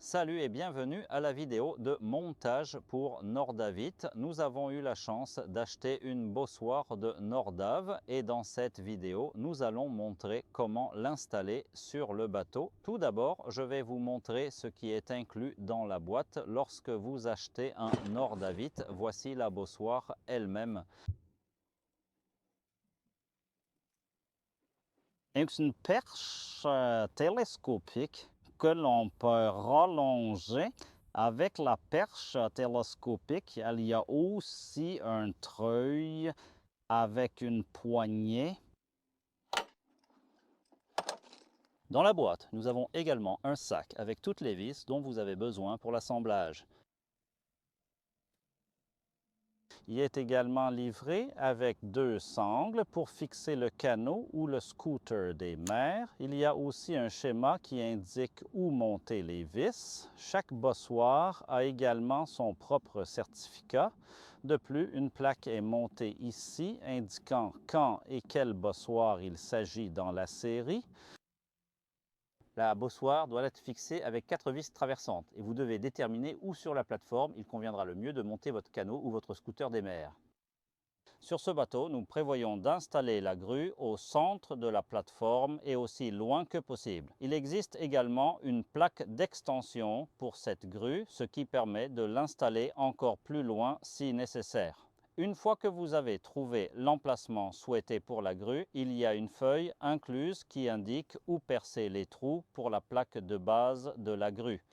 Salut et bienvenue à la vidéo de montage pour Nordavit. Nous avons eu la chance d'acheter une bossoire de Nordave et dans cette vidéo, nous allons montrer comment l'installer sur le bateau. Tout d'abord, je vais vous montrer ce qui est inclus dans la boîte lorsque vous achetez un Nordavit. Voici la bossoire elle-même. C'est une perche télescopique que l'on peut rallonger. Avec la perche télescopique, il y a aussi un treuil avec une poignée. Dans la boîte, nous avons également un sac avec toutes les vis dont vous avez besoin pour l'assemblage. Il est également livré avec deux sangles pour fixer le canot ou le scooter des mers. Il y a aussi un schéma qui indique où monter les vis. Chaque bossoire a également son propre certificat. De plus, une plaque est montée ici indiquant quand et quel bossoire il s'agit dans la série. La bossoire doit être fixée avec 4 vis traversantes et vous devez déterminer où sur la plateforme il conviendra le mieux de monter votre canot ou votre scooter des mers. Sur ce bateau, nous prévoyons d'installer la grue au centre de la plateforme et aussi loin que possible. Il existe également une plaque d'extension pour cette grue, ce qui permet de l'installer encore plus loin si nécessaire. Une fois que vous avez trouvé l'emplacement souhaité pour la grue, il y a une feuille incluse qui indique où percer les trous pour la plaque de base de la grue.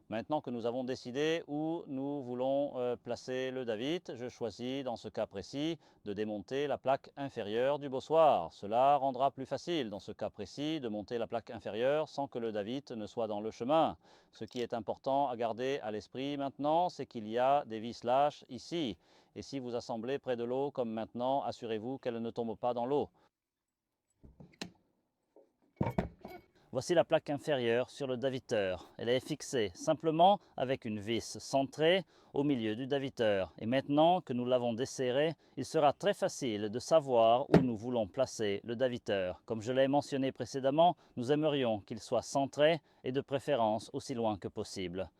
Maintenant que nous avons décidé où nous voulons placer le davit, je choisis dans ce cas précis de démonter la plaque inférieure du bossoir. Cela rendra plus facile dans ce cas précis de monter la plaque inférieure sans que le davit ne soit dans le chemin. Ce qui est important à garder à l'esprit maintenant, c'est qu'il y a des vis lâches ici. Et si vous assemblez près de l'eau comme maintenant, assurez-vous qu'elle ne tombe pas dans l'eau. Voici la plaque inférieure sur le daviteur. Elle est fixée simplement avec une vis centrée au milieu du daviteur. Et maintenant que nous l'avons desserré, il sera très facile de savoir où nous voulons placer le daviteur. Comme je l'ai mentionné précédemment, nous aimerions qu'il soit centré et de préférence aussi loin que possible.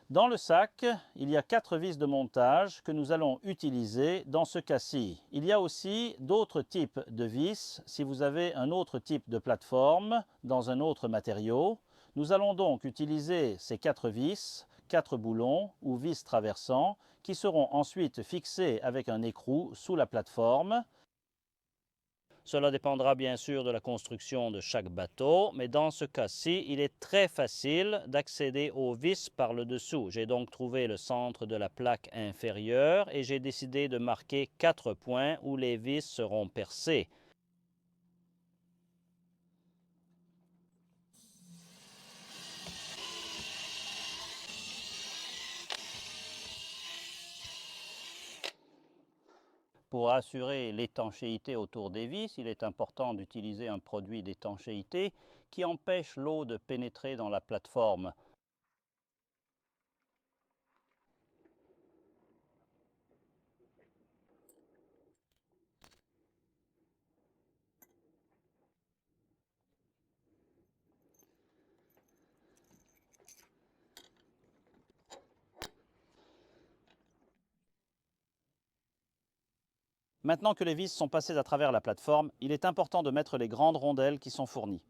Dans le sac, il y a 4 vis de montage que nous allons utiliser dans ce cas-ci. Il y a aussi d'autres types de vis si vous avez un autre type de plateforme dans un autre matériau. Nous allons donc utiliser ces 4 vis, 4 boulons ou vis traversants qui seront ensuite fixés avec un écrou sous la plateforme. Cela dépendra bien sûr de la construction de chaque bateau, mais dans ce cas-ci, il est très facile d'accéder aux vis par le dessous. J'ai donc trouvé le centre de la plaque inférieure et j'ai décidé de marquer 4 points où les vis seront percées. Pour assurer l'étanchéité autour des vis, il est important d'utiliser un produit d'étanchéité qui empêche l'eau de pénétrer dans la plateforme. Maintenant que les vis sont passées à travers la plateforme, il est important de mettre les grandes rondelles qui sont fournies.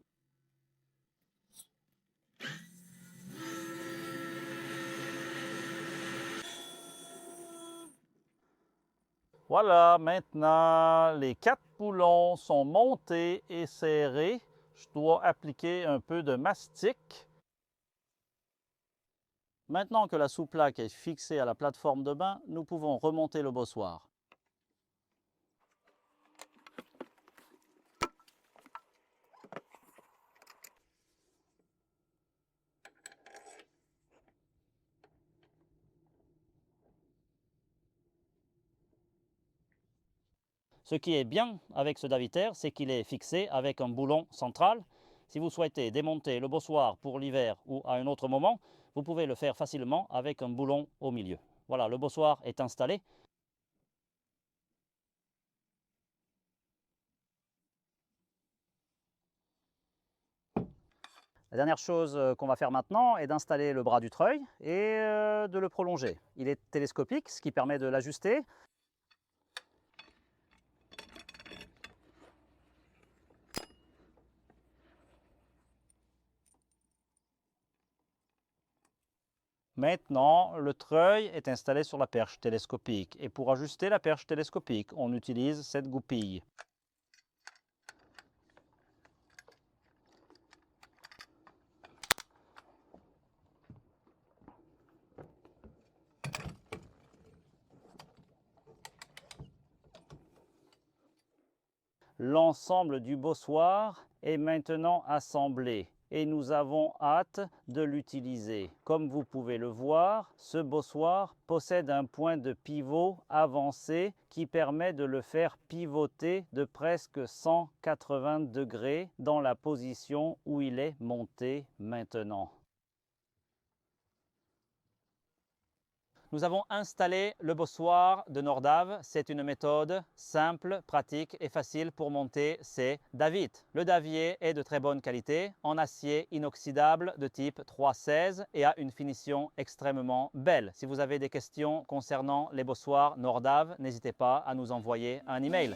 Voilà, maintenant les 4 boulons sont montés et serrés. Je dois appliquer un peu de mastic. Maintenant que la sous-plaque est fixée à la plateforme de bain, nous pouvons remonter le bossoir. Ce qui est bien avec ce davitaire, c'est qu'il est fixé avec un boulon central. Si vous souhaitez démonter le bossoir pour l'hiver ou à un autre moment, vous pouvez le faire facilement avec un boulon au milieu. Voilà, le bossoir est installé. La dernière chose qu'on va faire maintenant est d'installer le bras du treuil et de le prolonger. Il est télescopique, ce qui permet de l'ajuster. Maintenant, le treuil est installé sur la perche télescopique et pour ajuster la perche télescopique, on utilise cette goupille. L'ensemble du bossoir est maintenant assemblé et nous avons hâte de l'utiliser. Comme vous pouvez le voir, ce bossoir possède un point de pivot avancé qui permet de le faire pivoter de presque 180 degrés dans la position où il est monté maintenant. Nous avons installé le bossoir de Nordave. C'est une méthode simple, pratique et facile pour monter ces David. Le davier est de très bonne qualité, en acier inoxydable de type 316 et a une finition extrêmement belle. Si vous avez des questions concernant les bossoirs Nordave, n'hésitez pas à nous envoyer un email.